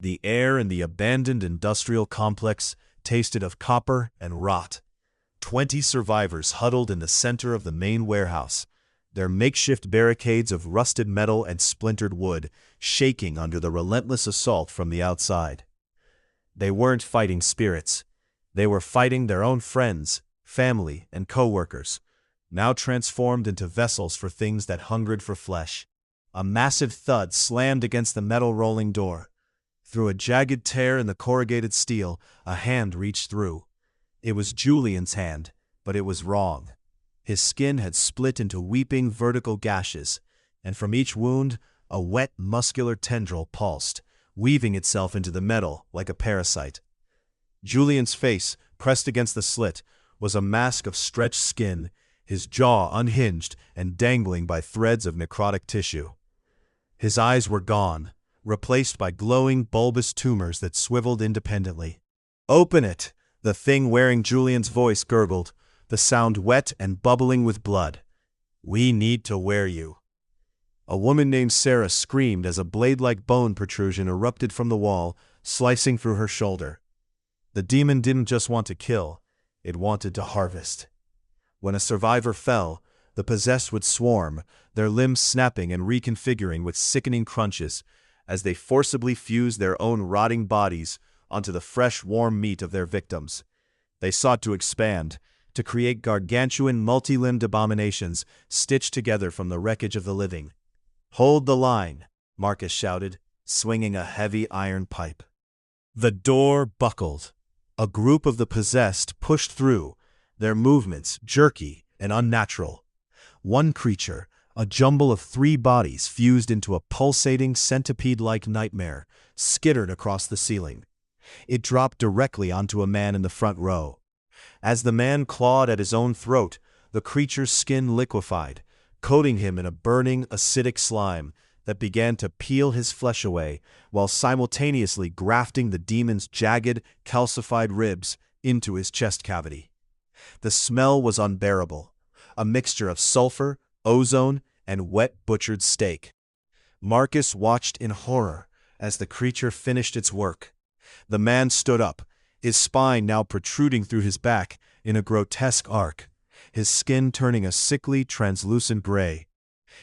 The air in the abandoned industrial complex tasted of copper and rot. 20 survivors huddled in the center of the main warehouse, their makeshift barricades of rusted metal and splintered wood shaking under the relentless assault from the outside. They weren't fighting spirits. They were fighting their own friends, family, and co-workers, now transformed into vessels for things that hungered for flesh. A massive thud slammed against the metal rolling door. Through a jagged tear in the corrugated steel, a hand reached through. It was Julian's hand, but it was wrong. His skin had split into weeping vertical gashes, and from each wound, a wet, muscular tendril pulsed, weaving itself into the metal like a parasite. Julian's face, pressed against the slit, was a mask of stretched skin, his jaw unhinged and dangling by threads of necrotic tissue. His eyes were gone, replaced by glowing, bulbous tumors that swiveled independently. "Open it!" The thing wearing Julian's voice gurgled, the sound wet and bubbling with blood. "We need to wear you." A woman named Sarah screamed as a blade-like bone protrusion erupted from the wall, slicing through her shoulder. The demon didn't just want to kill, it wanted to harvest. When a survivor fell, the possessed would swarm, their limbs snapping and reconfiguring with sickening crunches as they forcibly fused their own rotting bodies onto the fresh, warm meat of their victims. They sought to expand, to create gargantuan, multi-limbed abominations stitched together from the wreckage of the living. "Hold the line," Marcus shouted, swinging a heavy iron pipe. The door buckled. A group of the possessed pushed through, their movements jerky and unnatural. One creature, a jumble of 3 bodies fused into a pulsating centipede-like nightmare, skittered across the ceiling. It dropped directly onto a man in the front row. As the man clawed at his own throat, the creature's skin liquefied, coating him in a burning, acidic slime that began to peel his flesh away while simultaneously grafting the demon's jagged, calcified ribs into his chest cavity. The smell was unbearable, a mixture of sulfur, ozone, and wet butchered steak. Marcus watched in horror as the creature finished its work. The man stood up, his spine now protruding through his back in a grotesque arc, his skin turning a sickly, translucent gray.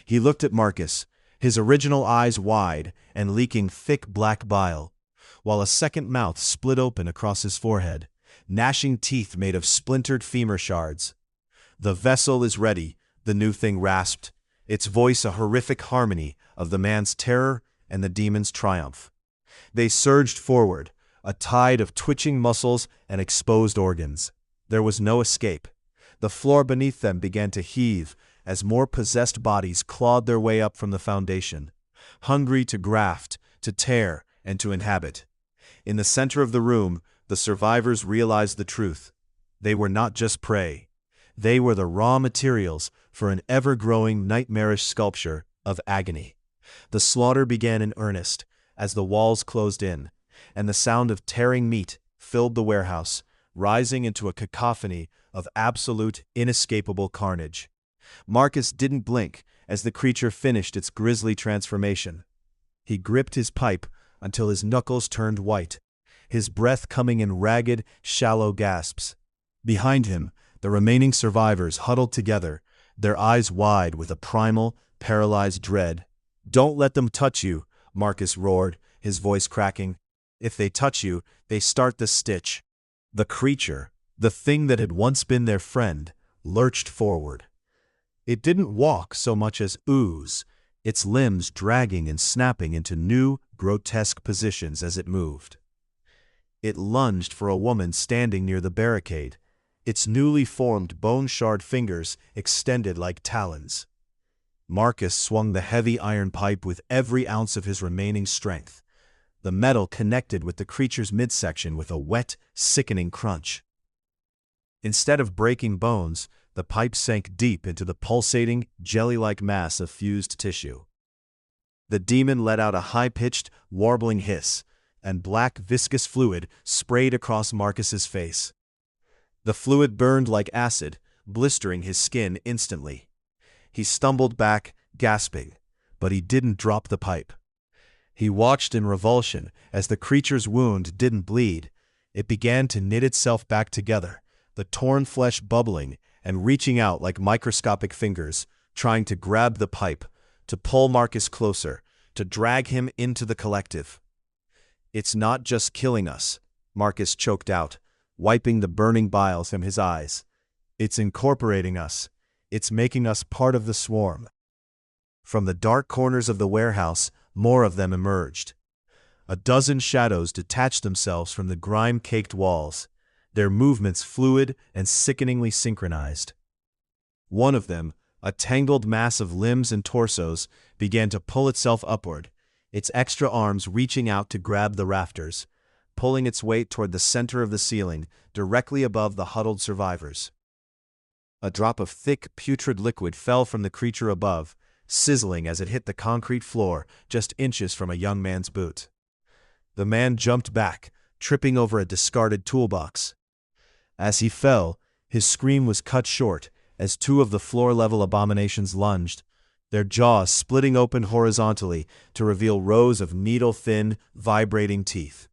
He looked at Marcus, his original eyes wide and leaking thick black bile, while a second mouth split open across his forehead, gnashing teeth made of splintered femur shards. "The vessel is ready," the new thing rasped, its voice a horrific harmony of the man's terror and the demon's triumph. They surged forward, a tide of twitching muscles and exposed organs. There was no escape. The floor beneath them began to heave as more possessed bodies clawed their way up from the foundation, hungry to graft, to tear, and to inhabit. In the center of the room, the survivors realized the truth. They were not just prey. They were the raw materials for an ever-growing, nightmarish sculpture of agony. The slaughter began in earnest as the walls closed in, and the sound of tearing meat filled the warehouse, rising into a cacophony of absolute, inescapable carnage. Marcus didn't blink as the creature finished its grisly transformation. He gripped his pipe until his knuckles turned white, his breath coming in ragged, shallow gasps. Behind him, the remaining survivors huddled together, their eyes wide with a primal, paralyzed dread. "Don't let them touch you," Marcus roared, his voice cracking. "If they touch you, they start the stitch." The creature, the thing that had once been their friend, lurched forward. It didn't walk so much as ooze, its limbs dragging and snapping into new, grotesque positions as it moved. It lunged for a woman standing near the barricade, its newly formed bone-shard fingers extended like talons. Marcus swung the heavy iron pipe with every ounce of his remaining strength. The metal connected with the creature's midsection with a wet, sickening crunch. Instead of breaking bones, the pipe sank deep into the pulsating, jelly-like mass of fused tissue. The demon let out a high-pitched, warbling hiss, and black, viscous fluid sprayed across Marcus's face. The fluid burned like acid, blistering his skin instantly. He stumbled back, gasping, but he didn't drop the pipe. He watched in revulsion as the creature's wound didn't bleed. It began to knit itself back together, the torn flesh bubbling and reaching out like microscopic fingers, trying to grab the pipe, to pull Marcus closer, to drag him into the collective. "It's not just killing us," Marcus choked out, wiping the burning bile from his eyes. "It's incorporating us. It's making us part of the swarm." From the dark corners of the warehouse, more of them emerged. A dozen shadows detached themselves from the grime-caked walls, their movements fluid and sickeningly synchronized. One of them, a tangled mass of limbs and torsos, began to pull itself upward, its extra arms reaching out to grab the rafters, pulling its weight toward the center of the ceiling, directly above the huddled survivors. A drop of thick, putrid liquid fell from the creature above, sizzling as it hit the concrete floor just inches from a young man's boot. The man jumped back, tripping over a discarded toolbox. As he fell, his scream was cut short as two of the floor-level abominations lunged, their jaws splitting open horizontally to reveal rows of needle-thin, vibrating teeth.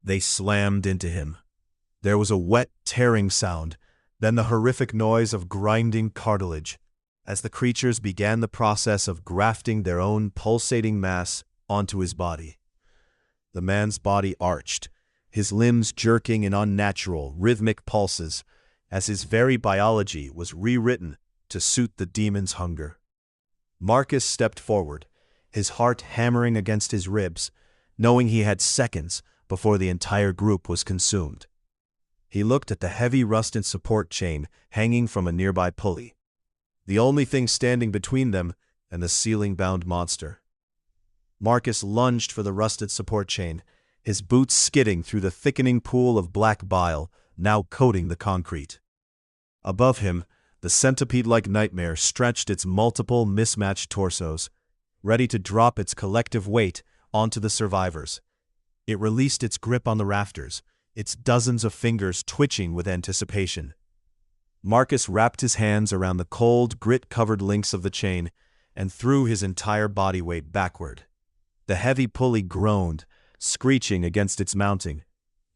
They slammed into him. There was a wet, tearing sound, then the horrific noise of grinding cartilage, as the creatures began the process of grafting their own pulsating mass onto his body. The man's body arched, his limbs jerking in unnatural, rhythmic pulses, as his very biology was rewritten to suit the demon's hunger. Marcus stepped forward, his heart hammering against his ribs, knowing he had seconds before the entire group was consumed. He looked at the heavy rusted support chain hanging from a nearby pulley, the only thing standing between them and the ceiling-bound monster. Marcus lunged for the rusted support chain, his boots skidding through the thickening pool of black bile now coating the concrete. Above him, the centipede-like nightmare stretched its multiple mismatched torsos, ready to drop its collective weight onto the survivors. It released its grip on the rafters, its dozens of fingers twitching with anticipation. Marcus wrapped his hands around the cold, grit-covered links of the chain and threw his entire body weight backward. The heavy pulley groaned, screeching against its mounting,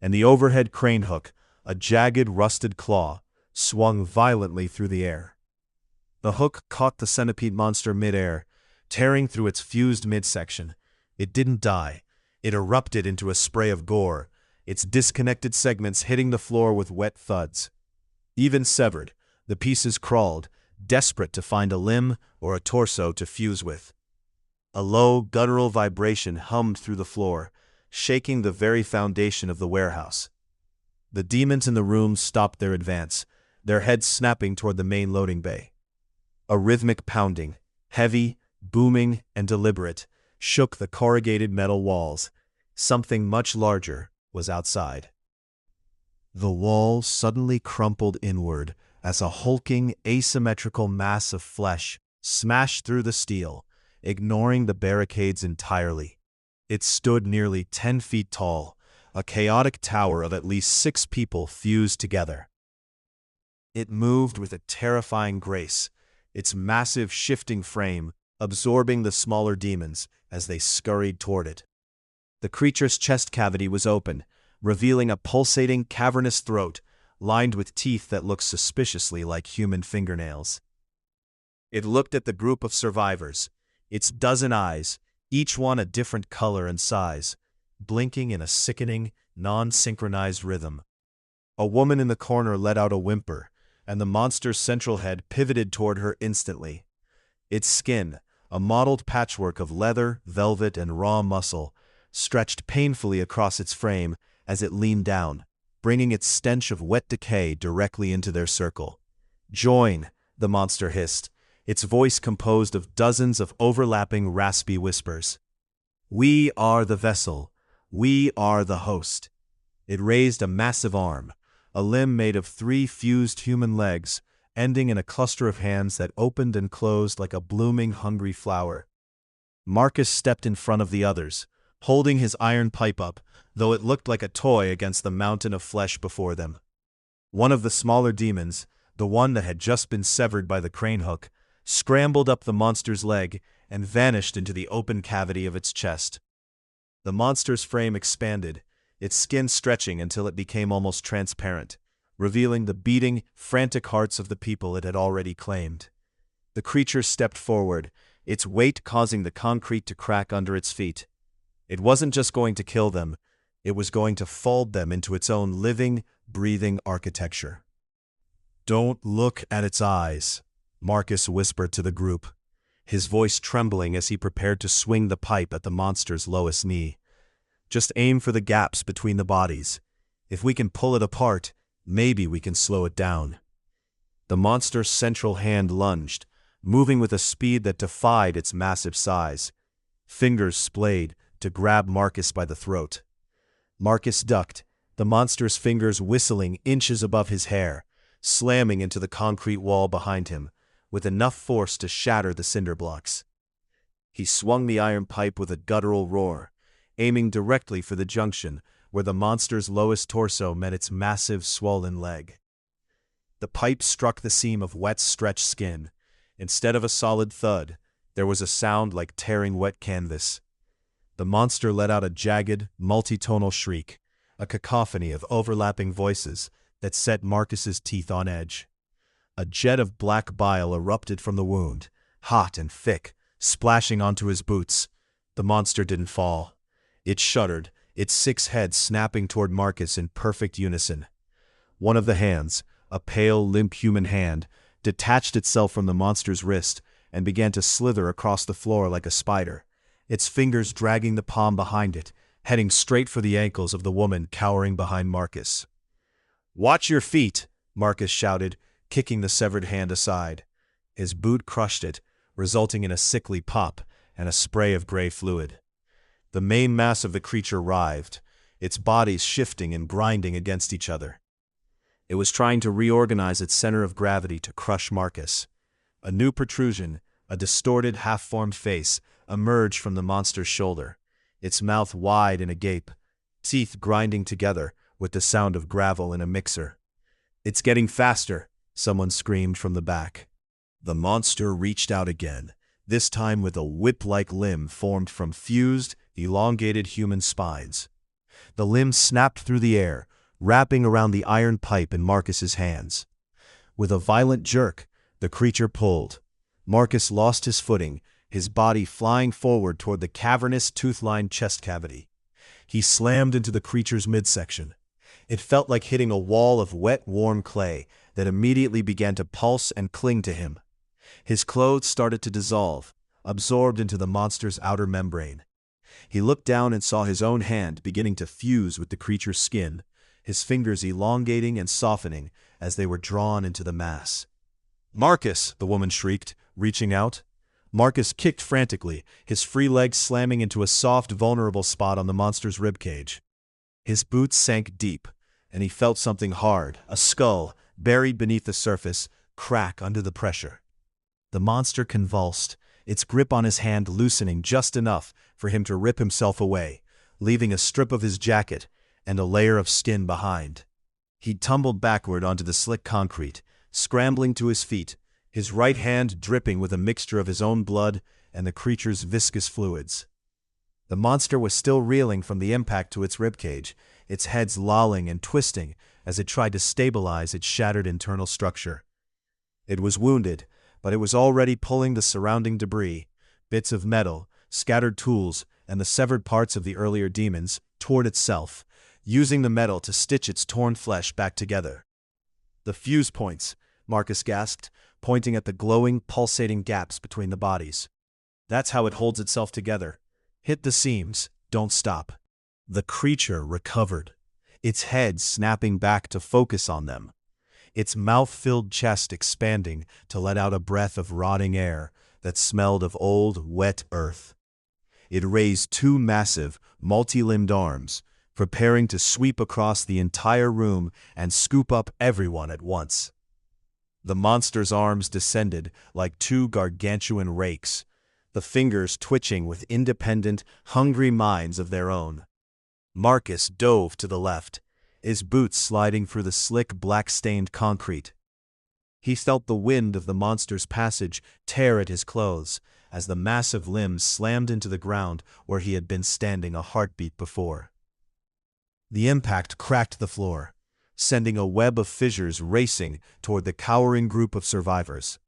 and the overhead crane hook, a jagged, rusted claw, swung violently through the air. The hook caught the centipede monster mid-air, tearing through its fused midsection. It didn't die. It erupted into a spray of gore, its disconnected segments hitting the floor with wet thuds. Even severed, the pieces crawled, desperate to find a limb or a torso to fuse with. A low, guttural vibration hummed through the floor, shaking the very foundation of the warehouse. The demons in the room stopped their advance, their heads snapping toward the main loading bay. A rhythmic pounding, heavy, booming, and deliberate, shook the corrugated metal walls. Something much larger was outside. The wall suddenly crumpled inward as a hulking, asymmetrical mass of flesh smashed through the steel, ignoring the barricades entirely. It stood nearly 10 feet tall, a chaotic tower of at least 6 people fused together. It moved with a terrifying grace, its massive shifting frame absorbing the smaller demons as they scurried toward it. The creature's chest cavity was open, revealing a pulsating, cavernous throat lined with teeth that looked suspiciously like human fingernails. It looked at the group of survivors, its dozen eyes, each one a different color and size, blinking in a sickening, non-synchronized rhythm. A woman in the corner let out a whimper, and the monster's central head pivoted toward her instantly. Its skin, a mottled patchwork of leather, velvet, and raw muscle, stretched painfully across its frame as it leaned down, bringing its stench of wet decay directly into their circle. "Join," the monster hissed, its voice composed of dozens of overlapping raspy whispers. "We are the vessel. We are the host." It raised a massive arm, a limb made of 3 fused human legs, ending in a cluster of hands that opened and closed like a blooming, hungry flower. Marcus stepped in front of the others, holding his iron pipe up, though it looked like a toy against the mountain of flesh before them. One of the smaller demons, the one that had just been severed by the crane hook, scrambled up the monster's leg and vanished into the open cavity of its chest. The monster's frame expanded, its skin stretching until it became almost transparent, revealing the beating, frantic hearts of the people it had already claimed. The creature stepped forward, its weight causing the concrete to crack under its feet. It wasn't just going to kill them, it was going to fold them into its own living, breathing architecture. "Don't look at its eyes," Marcus whispered to the group, his voice trembling as he prepared to swing the pipe at the monster's lowest knee. "Just aim for the gaps between the bodies. If we can pull it apart, maybe we can slow it down." The monster's central hand lunged, moving with a speed that defied its massive size. Fingers splayed to grab Marcus by the throat. Marcus ducked, the monster's fingers whistling inches above his hair, slamming into the concrete wall behind him, with enough force to shatter the cinder blocks. He swung the iron pipe with a guttural roar, aiming directly for the junction where the monster's lowest torso met its massive, swollen leg. The pipe struck the seam of wet, stretched skin. Instead of a solid thud, there was a sound like tearing wet canvas. The monster let out a jagged, multitonal shriek, a cacophony of overlapping voices that set Marcus's teeth on edge. A jet of black bile erupted from the wound, hot and thick, splashing onto his boots. The monster didn't fall. It shuddered, its 6 heads snapping toward Marcus in perfect unison. One of the hands, a pale, limp human hand, detached itself from the monster's wrist and began to slither across the floor like a spider, its fingers dragging the palm behind it, heading straight for the ankles of the woman cowering behind Marcus. "Watch your feet," Marcus shouted, kicking the severed hand aside. His boot crushed it, resulting in a sickly pop and a spray of gray fluid. The main mass of the creature writhed, its bodies shifting and grinding against each other. It was trying to reorganize its center of gravity to crush Marcus. A new protrusion, a distorted, half-formed face, emerged from the monster's shoulder, its mouth wide in a gape, teeth grinding together with the sound of gravel in a mixer. "It's getting faster," someone screamed from the back. The monster reached out again, this time with a whip-like limb formed from fused, elongated human spines. The limb snapped through the air, wrapping around the iron pipe in Marcus's hands. With a violent jerk, the creature pulled. Marcus lost his footing, his body flying forward toward the cavernous, tooth-lined chest cavity. He slammed into the creature's midsection. It felt like hitting a wall of wet, warm clay that immediately began to pulse and cling to him. His clothes started to dissolve, absorbed into the monster's outer membrane. He looked down and saw his own hand beginning to fuse with the creature's skin, his fingers elongating and softening as they were drawn into the mass. "Marcus!" the woman shrieked, reaching out. Marcus kicked frantically, his free legs slamming into a soft, vulnerable spot on the monster's ribcage. His boots sank deep, and he felt something hard, a skull, buried beneath the surface, crack under the pressure. The monster convulsed, its grip on his hand loosening just enough for him to rip himself away, leaving a strip of his jacket and a layer of skin behind. He tumbled backward onto the slick concrete, scrambling to his feet, his right hand dripping with a mixture of his own blood and the creature's viscous fluids. The monster was still reeling from the impact to its ribcage, its head lolling and twisting as it tried to stabilize its shattered internal structure. It was wounded, but it was already pulling the surrounding debris, bits of metal, scattered tools, and the severed parts of the earlier demons, toward itself, using the metal to stitch its torn flesh back together. "The fuse points," Marcus gasped, pointing at the glowing, pulsating gaps between the bodies. "That's how it holds itself together. Hit the seams, don't stop." The creature recovered, its head snapping back to focus on them, its mouth-filled chest expanding to let out a breath of rotting air that smelled of old, wet earth. It raised 2 massive, multi-limbed arms, preparing to sweep across the entire room and scoop up everyone at once. The monster's arms descended like 2 gargantuan rakes, the fingers twitching with independent, hungry minds of their own. Marcus dove to the left, his boots sliding through the slick, black-stained concrete. He felt the wind of the monster's passage tear at his clothes, as the massive limbs slammed into the ground where he had been standing a heartbeat before. The impact cracked the floor, sending a web of fissures racing toward the cowering group of survivors.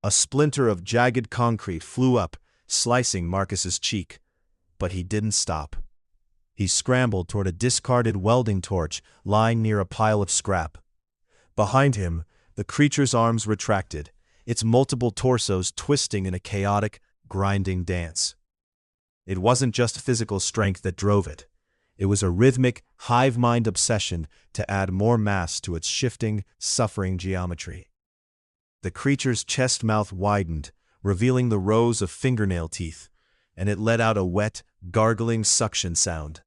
A splinter of jagged concrete flew up, slicing Marcus's cheek, but he didn't stop. He scrambled toward a discarded welding torch lying near a pile of scrap. Behind him, the creature's arms retracted, its multiple torsos twisting in a chaotic, grinding dance. It wasn't just physical strength that drove it. It was a rhythmic, hive-mind obsession to add more mass to its shifting, suffering geometry. The creature's chest mouth widened, revealing the rows of fingernail teeth, and it let out a wet, gargling suction sound.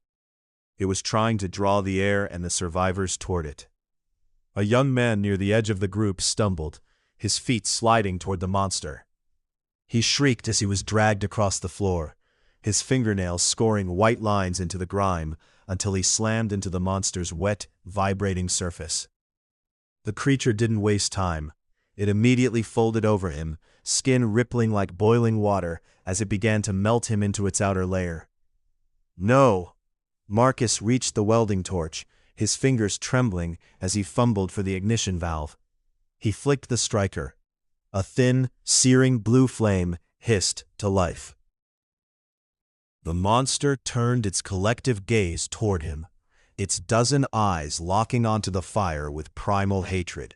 It was trying to draw the air and the survivors toward it. A young man near the edge of the group stumbled, his feet sliding toward the monster. He shrieked as he was dragged across the floor, his fingernails scoring white lines into the grime until he slammed into the monster's wet, vibrating surface. The creature didn't waste time. It immediately folded over him, skin rippling like boiling water as it began to melt him into its outer layer. No! Marcus reached the welding torch, his fingers trembling as he fumbled for the ignition valve. He flicked the striker. A thin, searing blue flame hissed to life. The monster turned its collective gaze toward him, its dozen eyes locking onto the fire with primal hatred.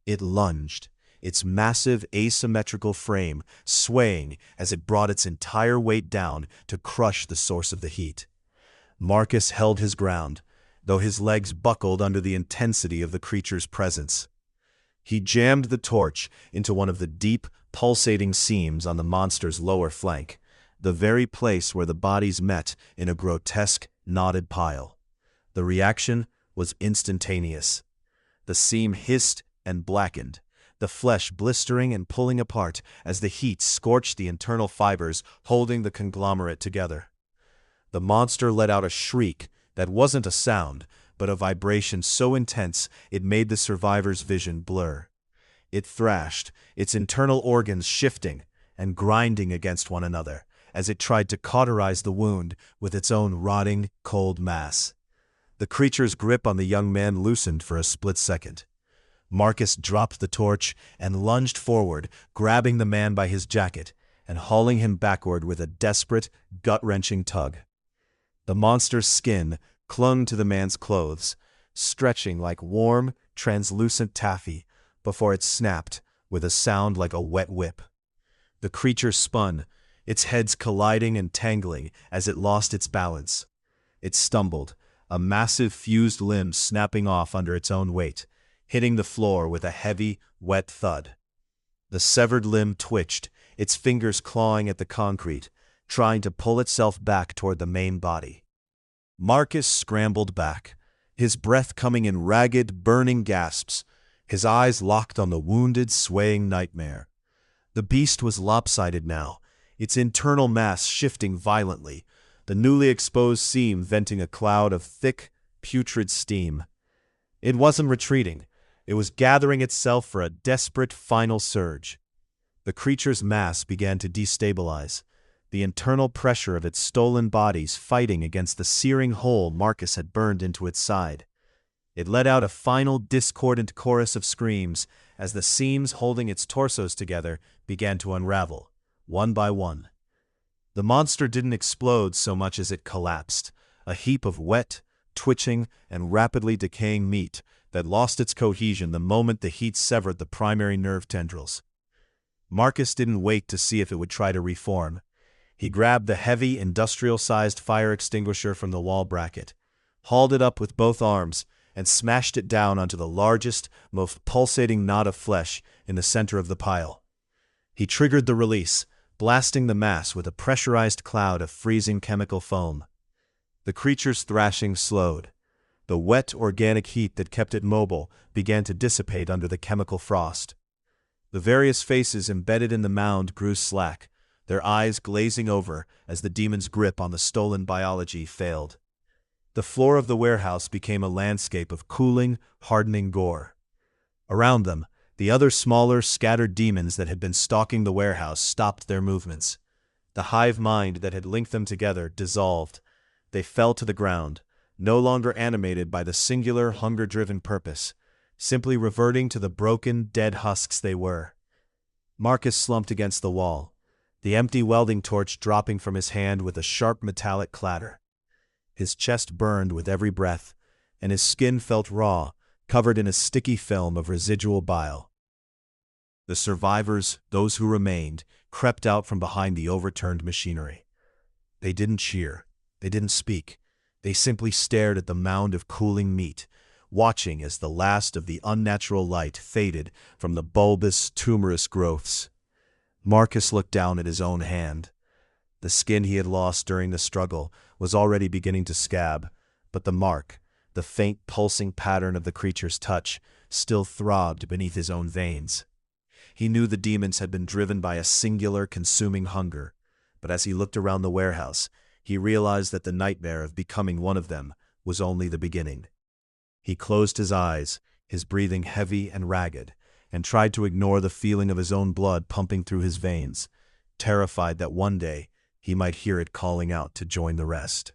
It lunged, its massive asymmetrical frame swaying as it brought its entire weight down to crush the source of the heat. Marcus held his ground, though his legs buckled under the intensity of the creature's presence. He jammed the torch into one of the deep, pulsating seams on the monster's lower flank, the very place where the bodies met in a grotesque, knotted pile. The reaction was instantaneous. The seam hissed and blackened, the flesh blistering and pulling apart as the heat scorched the internal fibers holding the conglomerate together. The monster let out a shriek that wasn't a sound, but a vibration so intense it made the survivor's vision blur. It thrashed, its internal organs shifting and grinding against one another as it tried to cauterize the wound with its own rotting, cold mass. The creature's grip on the young man loosened for a split second. Marcus dropped the torch and lunged forward, grabbing the man by his jacket and hauling him backward with a desperate, gut-wrenching tug. The monster's skin clung to the man's clothes, stretching like warm, translucent taffy before it snapped with a sound like a wet whip. The creature spun, its heads colliding and tangling as it lost its balance. It stumbled, a massive fused limb snapping off under its own weight, hitting the floor with a heavy, wet thud. The severed limb twitched, its fingers clawing at the concrete, trying to pull itself back toward the main body. Marcus scrambled back, his breath coming in ragged, burning gasps, his eyes locked on the wounded, swaying nightmare. The beast was lopsided now, its internal mass shifting violently, the newly exposed seam venting a cloud of thick, putrid steam. It wasn't retreating. It was gathering itself for a desperate final surge. The creature's mass began to destabilize, the internal pressure of its stolen bodies fighting against the searing hole Marcus had burned into its side. It let out a final discordant chorus of screams as the seams holding its torsos together began to unravel, one by one. The monster didn't explode so much as it collapsed, a heap of wet, twitching, and rapidly decaying meat that lost its cohesion the moment the heat severed the primary nerve tendrils. Marcus didn't wait to see if it would try to reform. He grabbed the heavy, industrial-sized fire extinguisher from the wall bracket, hauled it up with both arms, and smashed it down onto the largest, most pulsating knot of flesh in the center of the pile. He triggered the release, blasting the mass with a pressurized cloud of freezing chemical foam. The creature's thrashing slowed. The wet, organic heat that kept it mobile began to dissipate under the chemical frost. The various faces embedded in the mound grew slack, their eyes glazing over as the demon's grip on the stolen biology failed. The floor of the warehouse became a landscape of cooling, hardening gore. Around them, The other smaller, scattered demons that had been stalking the warehouse stopped their movements. The hive mind that had linked them together dissolved. They fell to the ground, no longer animated by the singular, hunger-driven purpose, simply reverting to the broken, dead husks they were. Marcus slumped against the wall, the empty welding torch dropping from his hand with a sharp metallic clatter. His chest burned with every breath, and his skin felt raw, covered in a sticky film of residual bile. The survivors, those who remained, crept out from behind the overturned machinery. They didn't cheer. They didn't speak. They simply stared at the mound of cooling meat, watching as the last of the unnatural light faded from the bulbous, tumorous growths. Marcus looked down at his own hand. The skin he had lost during the struggle was already beginning to scab, but the mark, the faint pulsing pattern of the creature's touch, still throbbed beneath his own veins. He knew the demons had been driven by a singular, consuming hunger, but as he looked around the warehouse, he realized that the nightmare of becoming one of them was only the beginning. He closed his eyes, his breathing heavy and ragged, and tried to ignore the feeling of his own blood pumping through his veins, terrified that one day he might hear it calling out to join the rest.